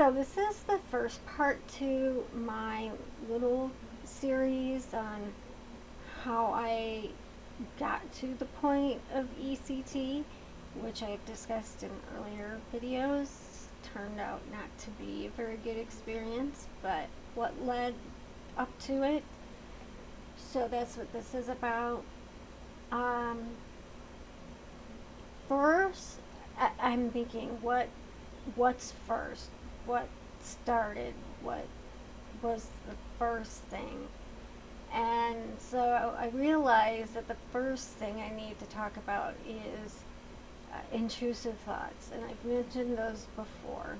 So this is the first part to my little series on how I got to the point of ECT, which I've discussed in earlier videos. Turned out not to be a very good experience, but what led up to it. So that's what this is about. First, I'm thinking, what's first? What started? What was the first thing? And so I realized that the first thing I need to talk about is intrusive thoughts, and I've mentioned those before.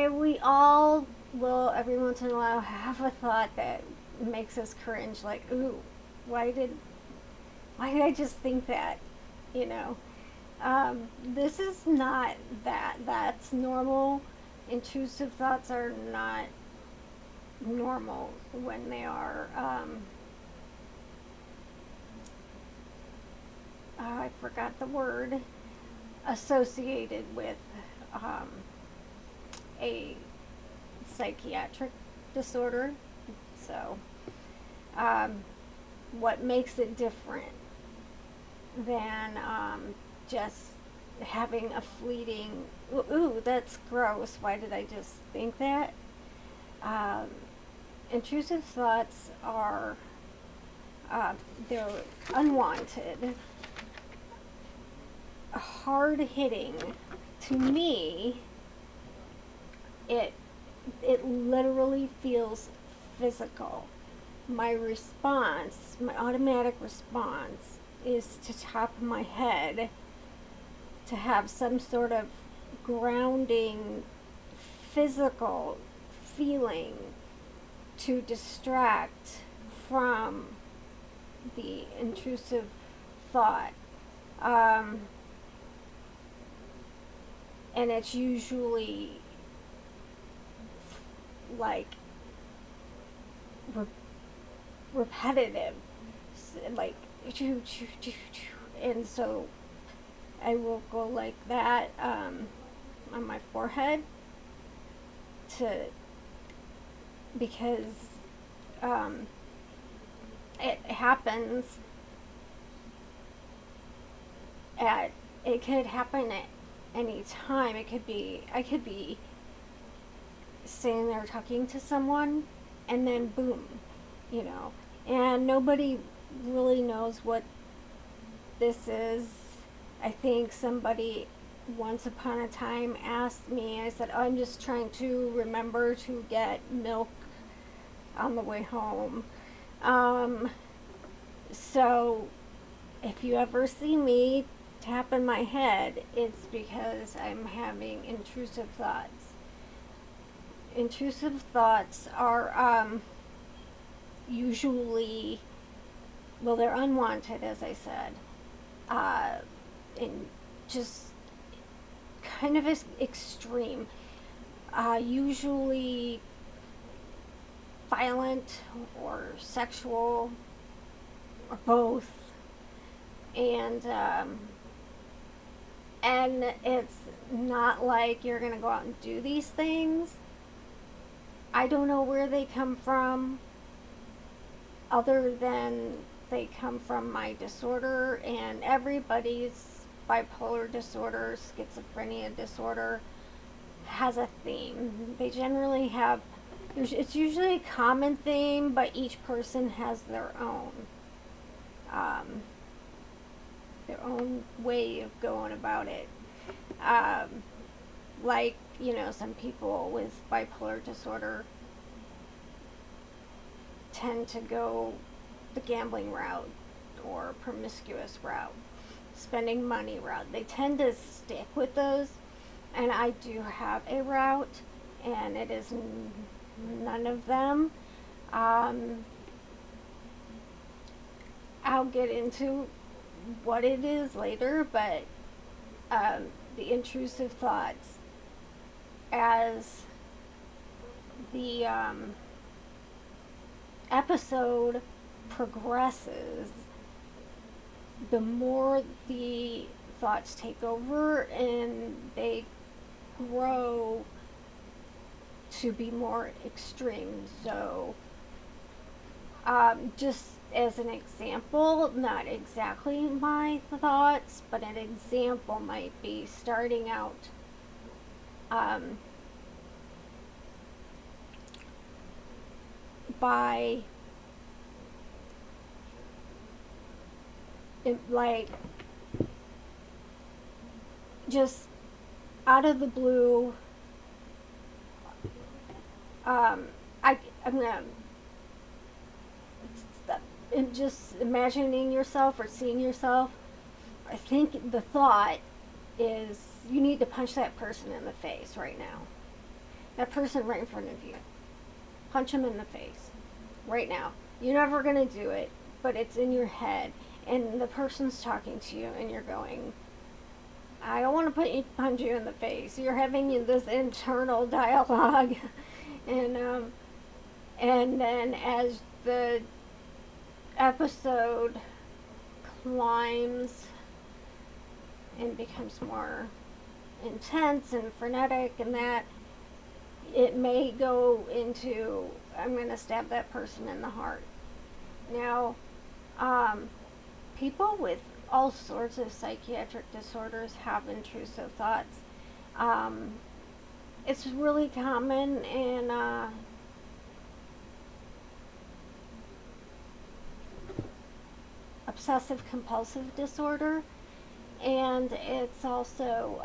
We all will every once in a while have a thought that makes us cringe, like, ooh, why did I just think that? You know, this is not that. That's normal. Intrusive thoughts are not normal when they are. I forgot the word. Associated with a psychiatric disorder. So, what makes it different than just having a fleeting, ooh, that's gross, why did I just think that? Intrusive thoughts are, they're unwanted, hard hitting. To me, it literally feels physical. My response, my automatic response, is to top my head, to have some sort of grounding physical feeling to distract from the intrusive thought. And it's usually like repetitive, like, and so I will go like that on my forehead because it happens it could happen at any time. I could be sitting there talking to someone and then boom, and nobody really knows what this is. I think somebody once upon a time asked me, I said, oh, I'm just trying to remember to get milk on the way home. So if you ever see me tapping my head, it's because I'm having intrusive thoughts. Intrusive thoughts are usually, well, they're unwanted, as I said, and just kind of extreme, usually violent or sexual or both, and it's not like you're gonna go out and do these things. I don't know where they come from, other than they come from my disorder, and everybody's bipolar disorder, schizophrenia disorder has a theme. They generally have, it's usually a common theme, but each person has their own way of going about it. Like, some people with bipolar disorder tend to go the gambling route or promiscuous route, spending money route. They tend to stick with those, and I do have a route, and it is none of them. I'll get into what it is later, but the intrusive thoughts, as the episode progresses, the more the thoughts take over and they grow to be more extreme. So, just as an example, not exactly my thoughts, but an example might be starting out um, by like just out of the blue. I'm gonna just imagining yourself or seeing yourself. I think the thought is you need to punch that person in the face right now. That person right in front of you. Punch him in the face right now. You're never gonna do it, but it's in your head, and the person's talking to you, and you're going, I don't want to punch you in the face. You're having this internal dialogue, and then as the episode climbs and becomes more intense and frenetic, and that it may go into I'm going to stab that person in the heart. Now, people with all sorts of psychiatric disorders have intrusive thoughts. It's really common in obsessive-compulsive disorder, and it's also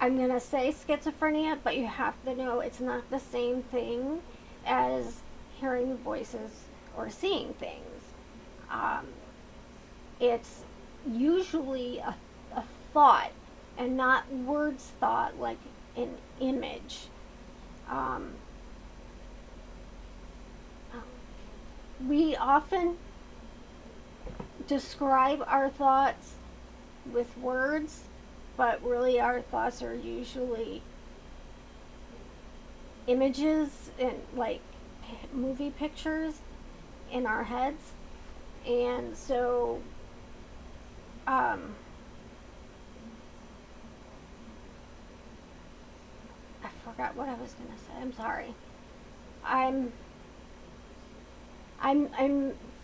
I'm going to say schizophrenia, but you have to know it's not the same thing as hearing voices or seeing things. It's usually a thought and not words thought, like an image. We often describe our thoughts with words, but really our thoughts are usually images and like movie pictures in our heads. And so I forgot what I was going to say. I'm sorry. I'm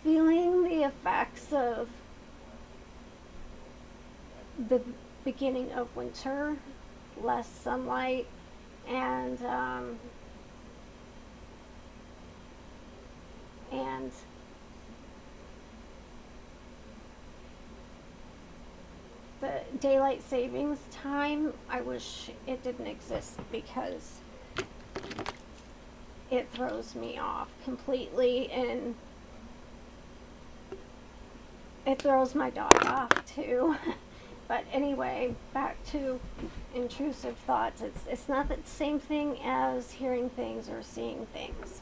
feeling the effects of the beginning of winter, less sunlight, and the daylight savings time. I wish it didn't exist because it throws me off completely, and it throws my dog off too. But anyway, back to intrusive thoughts. It's not the same thing as hearing things or seeing things.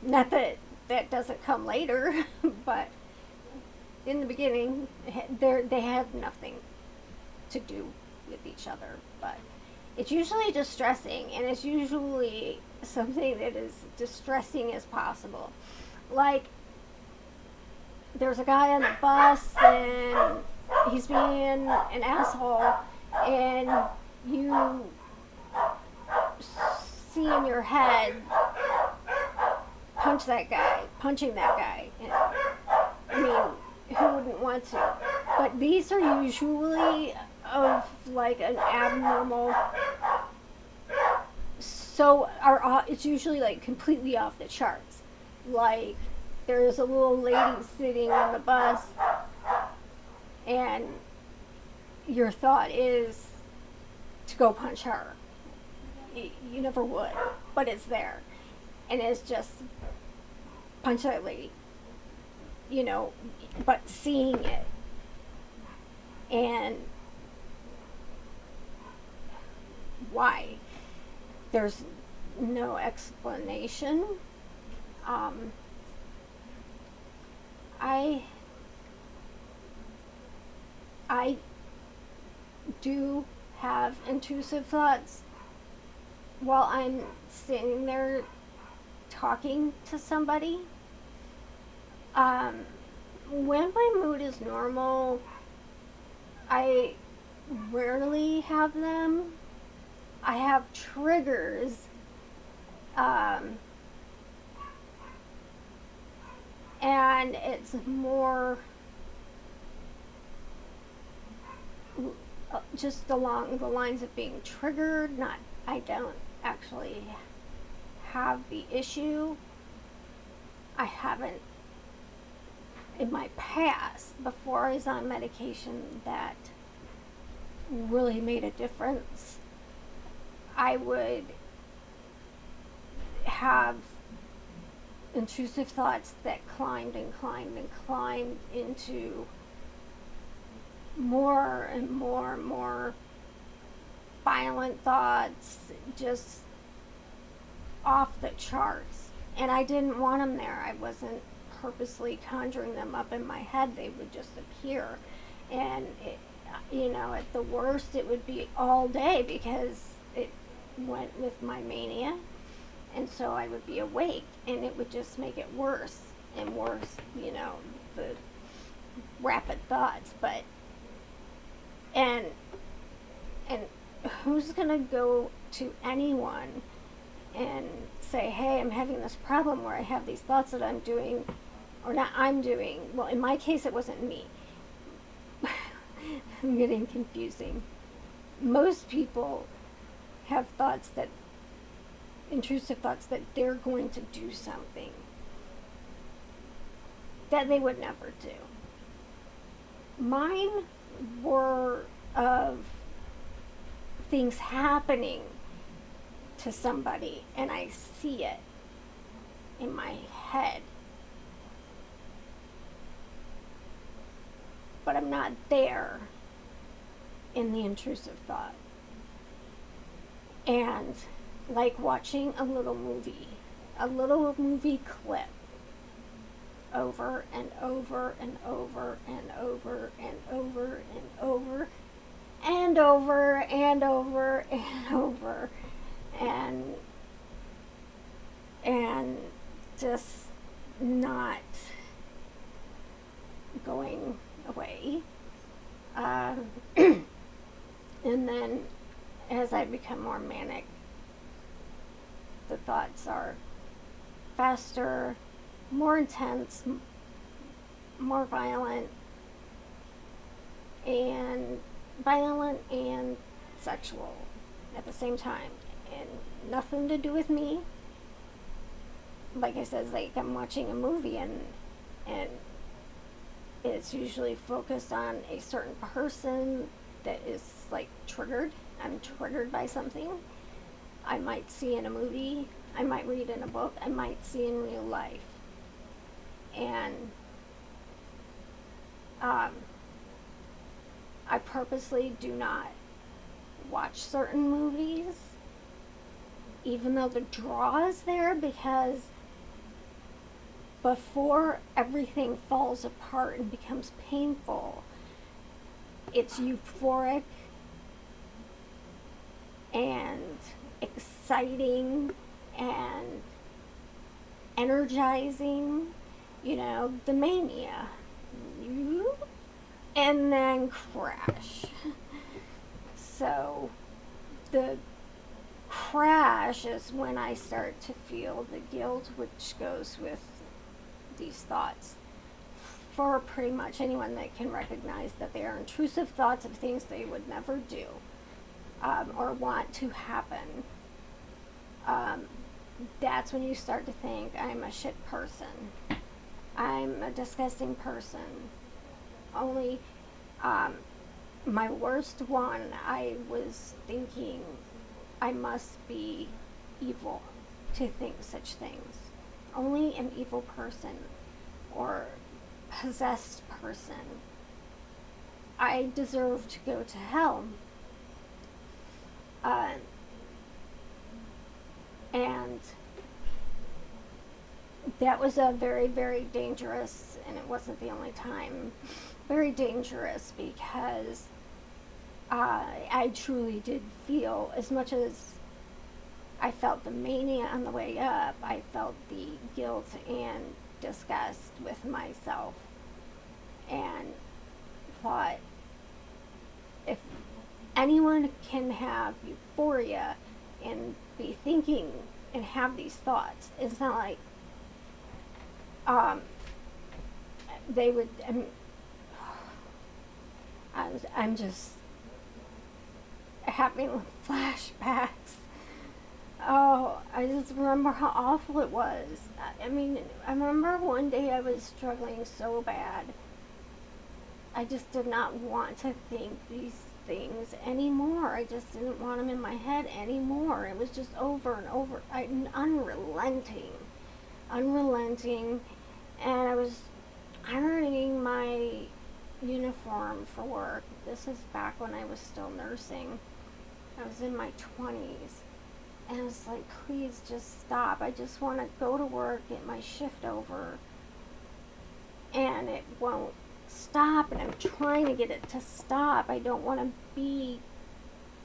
Not that that doesn't come later, but in the beginning, they have nothing to do with each other. But it's usually distressing, and it's usually something that is distressing as possible. Like, there's a guy on the bus, and he's being an asshole, and you see in your head punching that guy. I mean, who wouldn't want to? But these are usually of like an abnormal, it's usually like completely off the charts. Like, there's a little lady sitting on the bus, and your thought is to go punch her. You never would, but it's there. And it's just punch that lady, but seeing it. And why? There's no explanation. I do have intrusive thoughts while I'm sitting there talking to somebody. When my mood is normal, I rarely have them. I have triggers, um, and it's more just along the lines of being triggered. Not, I don't actually have the issue. I haven't in my past, before I was on medication that really made a difference. I would have intrusive thoughts that climbed and climbed and climbed into more and more and more violent thoughts, just off the charts. And I didn't want them there. I wasn't purposely conjuring them up in my head. They would just appear. And, at the worst, it would be all day because it went with my mania. And so I would be awake, and it would just make it worse and worse, the rapid thoughts. But, and who's going to go to anyone and say, hey, I'm having this problem where I have these thoughts that I'm doing, or not I'm doing. Well, in my case, it wasn't me. I'm getting confusing. Most people have thoughts that, intrusive thoughts that they're going to do something that they would never do. Mine were of things happening to somebody, and I see it in my head, but I'm not there in the intrusive thought. And like watching a little movie clip over and over and over and over and over and over and over and over and over, and just not going away. And then as I become more manic, the thoughts are faster, more intense, more violent and sexual at the same time, and nothing to do with me. Like I said, it's like I'm watching a movie, and it's usually focused on a certain person that is like triggered. I'm triggered by something I might see in a movie, I might read in a book, I might see in real life. And I purposely do not watch certain movies, even though the draw is there, because before everything falls apart and becomes painful, it's euphoric and exciting and energizing, the mania. And then crash. So the crash is when I start to feel the guilt which goes with these thoughts. For pretty much anyone that can recognize that they are intrusive thoughts of things they would never do, or want to happen, that's when you start to think, I'm a shit person, I'm a disgusting person. Only my worst one, I was thinking I must be evil to think such things. Only an evil person or possessed person, I deserve to go to hell. And that was a very, very dangerous, and it wasn't the only time, very dangerous, because I truly did feel, as much as I felt the mania on the way up, I felt the guilt and disgust with myself and thought, if anyone can have euphoria and be thinking and have these thoughts, it's not like they would. I'm just having flashbacks. Oh, I just remember how awful it was. I mean, I remember one day I was struggling so bad. I just did not want to think these things anymore. I just didn't want them in my head anymore. It was just over and over, unrelenting. And I was ironing my uniform for work. This is back when I was still nursing. I was in my 20s. And I was like, please just stop. I just want to go to work, get my shift over. And it won't stop. And I'm trying to get it to stop. I don't want to be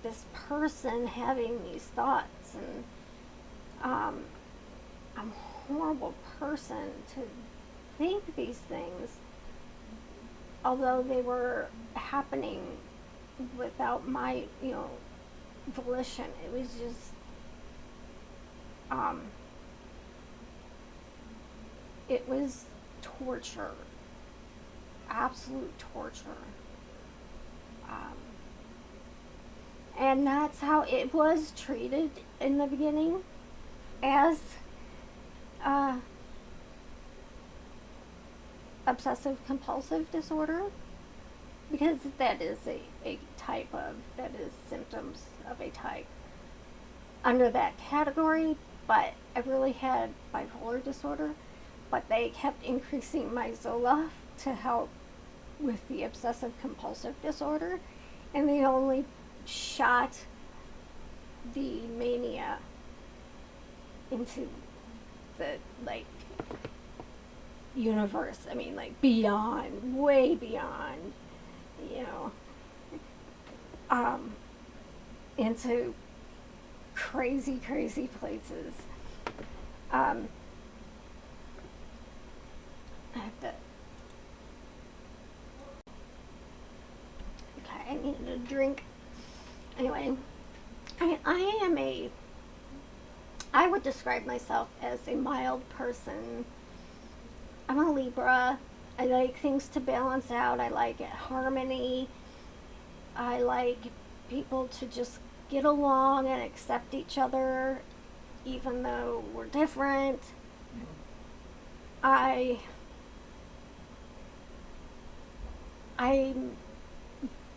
this person having these thoughts. And I'm a horrible person to think these things. Although they were happening without my, volition. It was just, it was torture. Absolute torture. And that's how it was treated in the beginning, as obsessive-compulsive disorder, because that is that is symptoms of a type under that category. But I really had bipolar disorder, but they kept increasing my Zoloft to help with the obsessive-compulsive disorder, and they only shot the mania into the, universe. I mean, beyond, way beyond, into crazy, crazy places. I have to. Okay, I needed a drink. Anyway, I would describe myself as a mild person. I'm a Libra. I like things to balance out. I like harmony. I like people to just get along and accept each other, even though we're different. I'm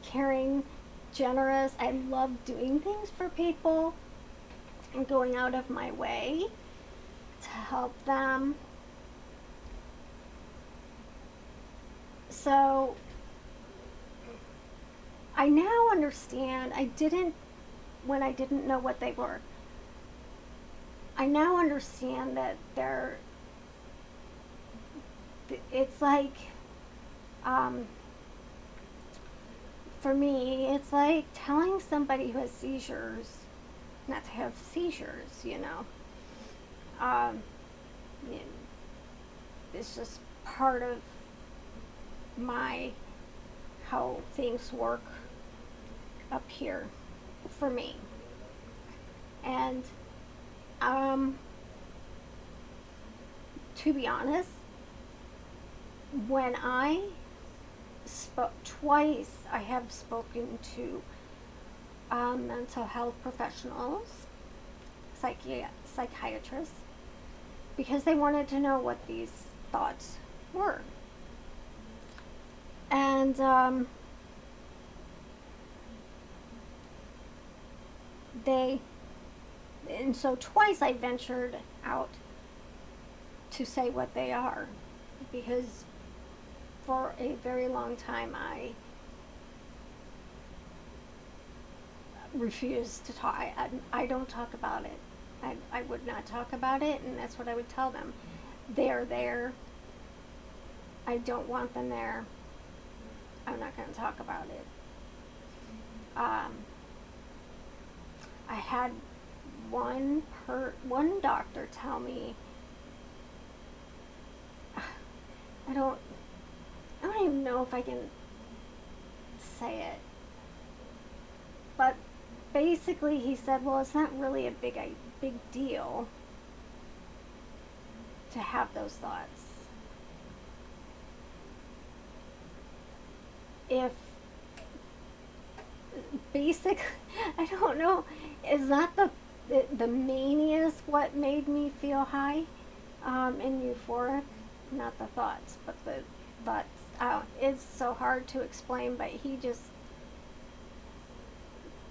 caring, generous. I love doing things for people and going out of my way to help them. So I now understand. When I didn't know what they were. I now understand that it's like, for me, it's like telling somebody who has seizures not to have seizures, It's just part of how things work up here for me. And to be honest, when I spoke twice, I have spoken to mental health professionals, psychiatrists, because they wanted to know what these thoughts were. And so twice I ventured out to say what they are, because for a very long time I refused to talk. I don't talk about it. I would not talk about it, and that's what I would tell them. They're there. I don't want them there. I'm not going to talk about it. I had one doctor tell me, I don't even know if I can say it, but basically he said, well, it's not really a big deal to have those thoughts. If basic, I don't know, is that the mania is what made me feel high and euphoric? Not the thoughts, but the thoughts. It's so hard to explain, but he just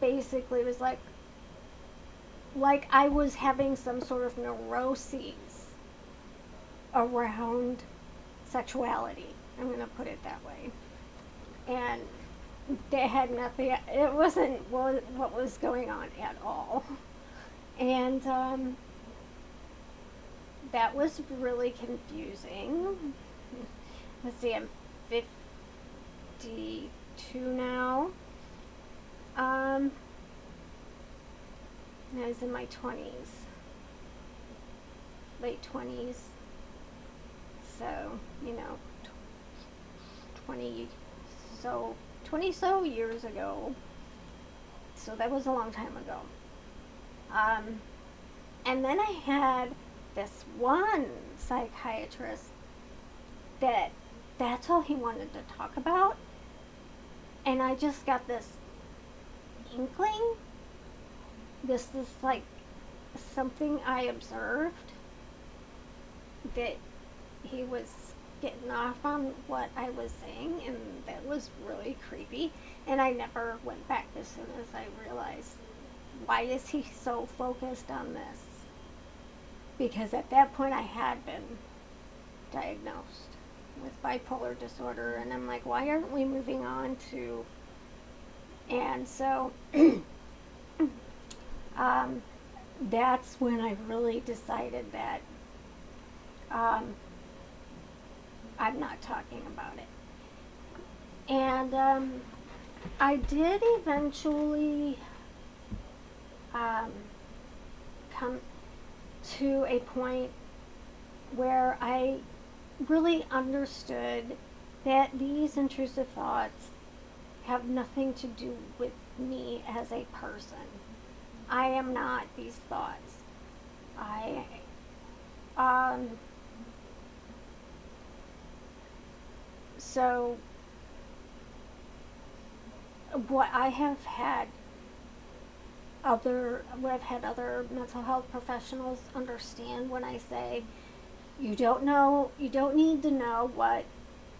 basically was like I was having some sort of neuroses around sexuality. I'm going to put it that way. And they had nothing, it wasn't what was going on at all. And that was really confusing. Let's see, I'm 52 now. I was in my 20s, late 20s. So, 20 so years ago. So that was a long time ago. And then I had this one psychiatrist that's all he wanted to talk about. And I just got this inkling. This is like something I observed, that he was getting off on what I was saying, and that was really creepy. And I never went back as soon as I realized, why is he so focused on this? Because at that point I had been diagnosed with bipolar disorder, and I'm like, why aren't we moving on to... And so that's when I really decided that I'm not talking about it. And I did eventually come to a point where I really understood that these intrusive thoughts have nothing to do with me as a person. I am not these thoughts. So what I've had other mental health professionals understand when I say, you don't need to know what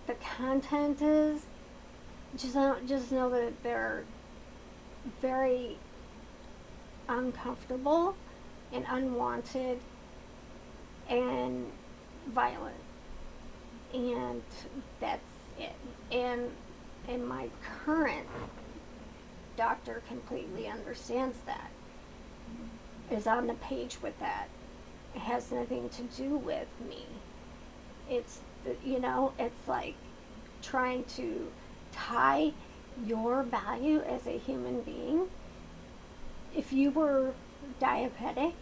the content is. Just know that they're very uncomfortable and unwanted and violent, and that's it. And my current doctor completely understands that, is on the page with that. It has nothing to do with me. It's it's like trying to tie your value as a human being. If you were diabetic,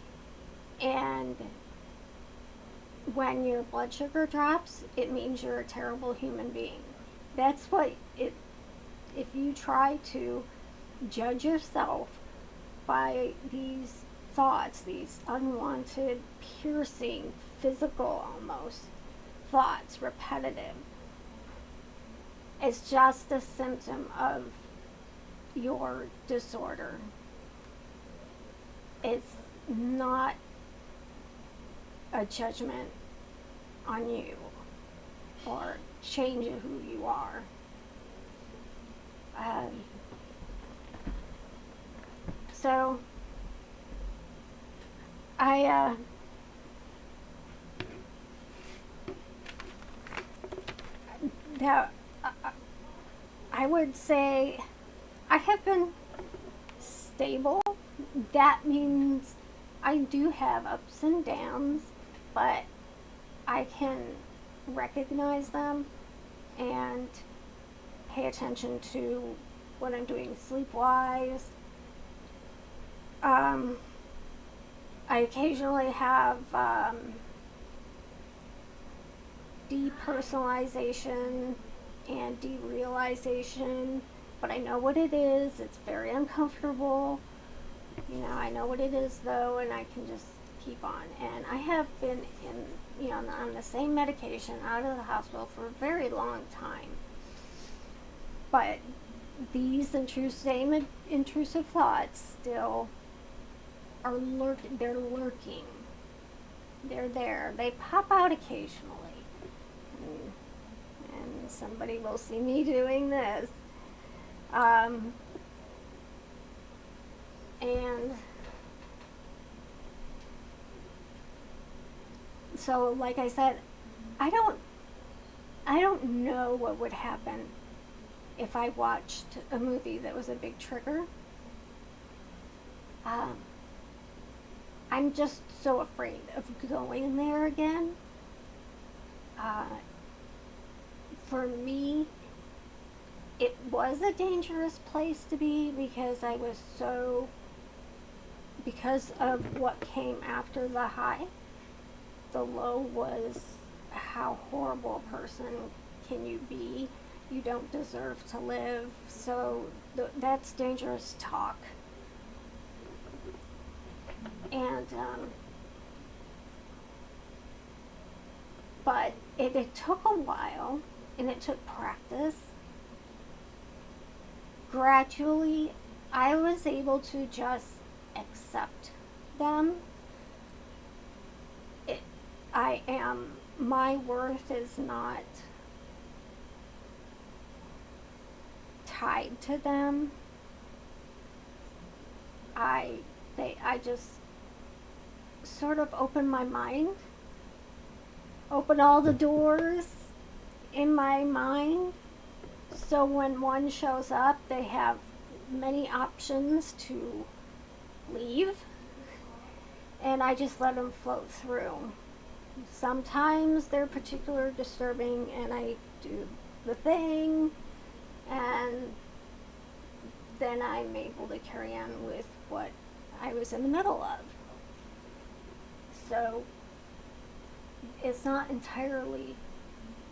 and when your blood sugar drops, it means you're a terrible human being. That's what it... If you try to judge yourself by these thoughts, these unwanted, piercing, physical almost thoughts, repetitive, it's just a symptom of your disorder. It's not a judgment on you or change of who you are. So I would say I have been stable. That means I do have ups and downs, but I can recognize them and pay attention to what I'm doing sleep-wise. I occasionally have depersonalization and derealization, but I know what it is. It's very uncomfortable. I know what it is though, and I can just keep on. And I have been on the same medication out of the hospital for a very long time. But these intrusive thoughts still are lurking. They're lurking. They're there. They pop out occasionally. And somebody will see me doing this. And so, like I said, I don't know what would happen if I watched a movie that was a big trigger. I'm just so afraid of going there again. For me, it was a dangerous place to be because because of what came after the high. The low was, how horrible a person can you be? You don't deserve to live. So that's dangerous talk. And but it took a while, and it took practice. Gradually, I was able to just accept them. My worth is not tied to them. I just sort of open my mind, open all the doors in my mind, so when one shows up, they have many options to leave, and I just let them float through. Sometimes they're particularly disturbing, and I do the thing, and then I'm able to carry on with what I was in the middle of. So it's not entirely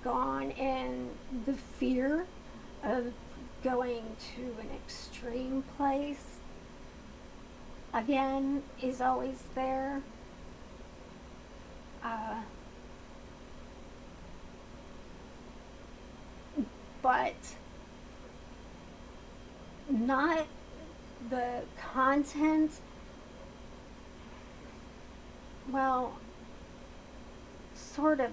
gone, and the fear of going to an extreme place again is always there. But not the content. Well, sort of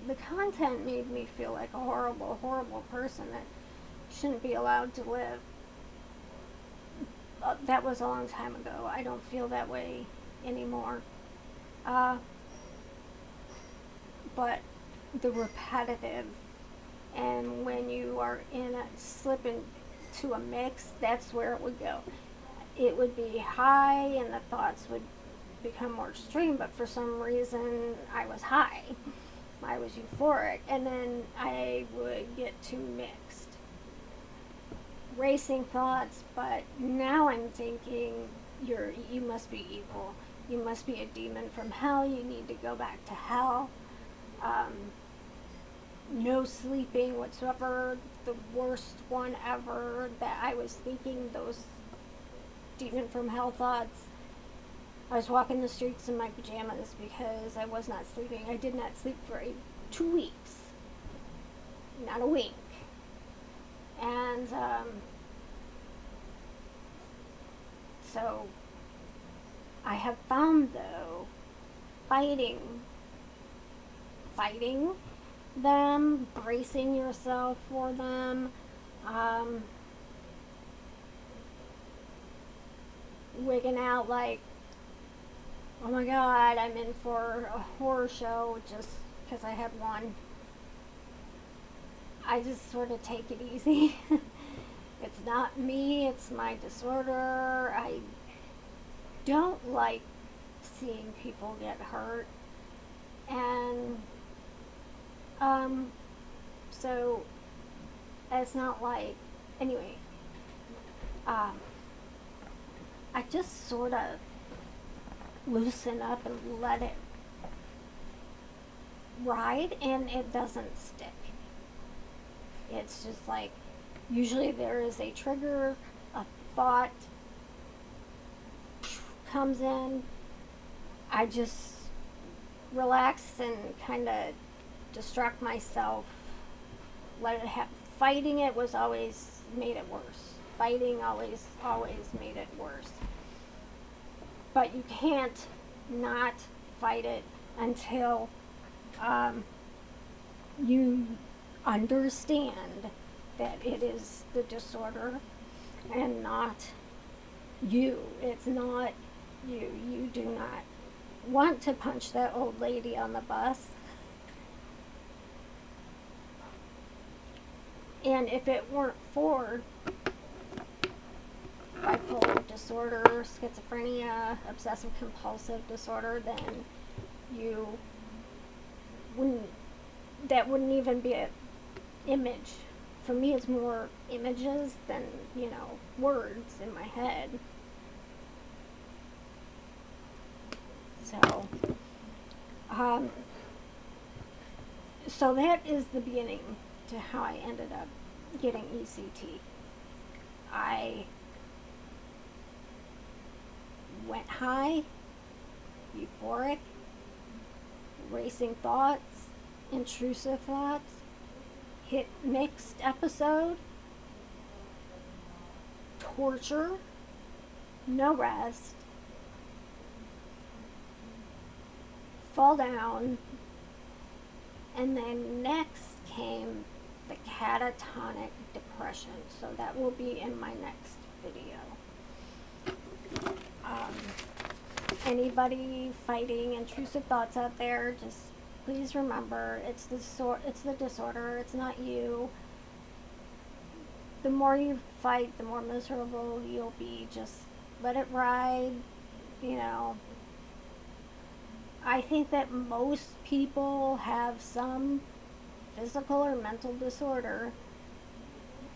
the content made me feel like a horrible, horrible person that shouldn't be allowed to live. That was a long time ago. I don't feel that way anymore. But the repetitive, and when you are slip into a mix, that's where it would go. It would be high, and the thoughts would become more extreme, but for some reason I was high. I was euphoric, and then I would get too mixed. Racing thoughts, but now I'm thinking you must be evil. You must be a demon from hell. You need to go back to hell. No sleeping whatsoever. The worst one ever that I was thinking, those demon from hell thoughts. I was walking the streets in my pajamas because I was not sleeping. I did not sleep for 2 weeks. Not a wink. And so I have found, though, fighting them, bracing yourself for them, wigging out like, oh my god, I'm in for a horror show just because I had one. I just sort of take it easy. It's not me, it's my disorder. I don't like seeing people get hurt. And so it's not like, anyway, I just sort of loosen up and let it ride, and it doesn't stick. It's just like, usually there is a trigger, a thought comes in. I just relax and kind of distract myself, let it happen. Fighting it was always made it worse. Fighting always made it worse. But you can't not fight it until you understand that it is the disorder and not you. It's not you. You do not want to punch that old lady on the bus. And if it weren't for bipolar disorder, schizophrenia, obsessive-compulsive disorder, then you wouldn't, that wouldn't even be an image. For me, it's more images than, words in my head. So that is the beginning to how I ended up getting ECT. I went high, euphoric, racing thoughts, intrusive thoughts, hit mixed episode, torture, no rest, fall down, and then next came the catatonic depression. So that will be in my next video. Anybody fighting intrusive thoughts out there, just please remember, it's the disorder, it's not you. The more you fight, the more miserable you'll be. Just let it ride, I think that most people have some physical or mental disorder,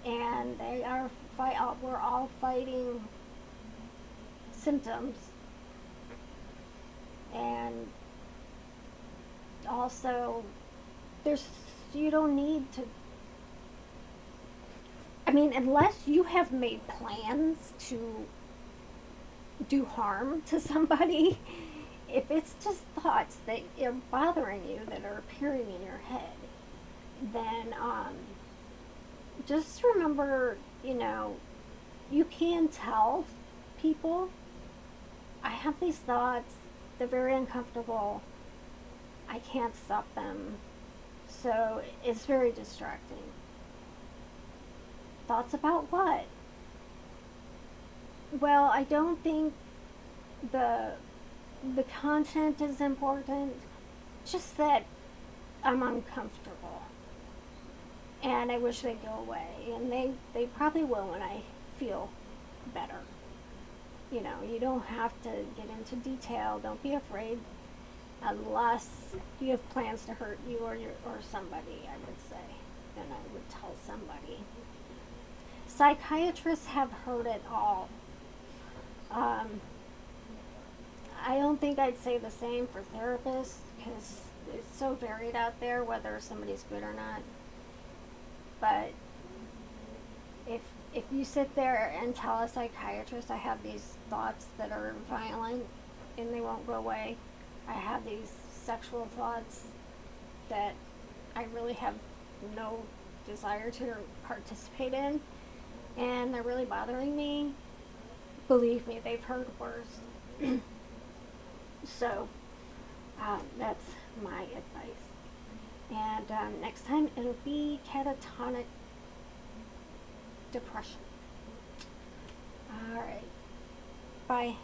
and we're all fighting symptoms. And also, you don't need to, unless you have made plans to do harm to somebody, if it's just thoughts that are bothering you, that are appearing in your head, then just remember, you can tell people, I have these thoughts, they're very uncomfortable, I can't stop them, so it's very distracting. Thoughts about what? Well, I don't think the content is important, just that I'm uncomfortable and I wish they'd go away, and they probably will when I feel better. You don't have to get into detail. Don't be afraid, unless you have plans to hurt you or somebody, I would say. Then I would tell somebody. Psychiatrists have heard it all. I don't think I'd say the same for therapists, because it's so varied out there whether somebody's good or not. But if you sit there and tell a psychiatrist, I have these thoughts that are violent and they won't go away, I have these sexual thoughts that I really have no desire to participate in, and they're really bothering me, believe me, they've heard worse. So that's my advice. And next time it'll be catatonic depression. All right. Bye.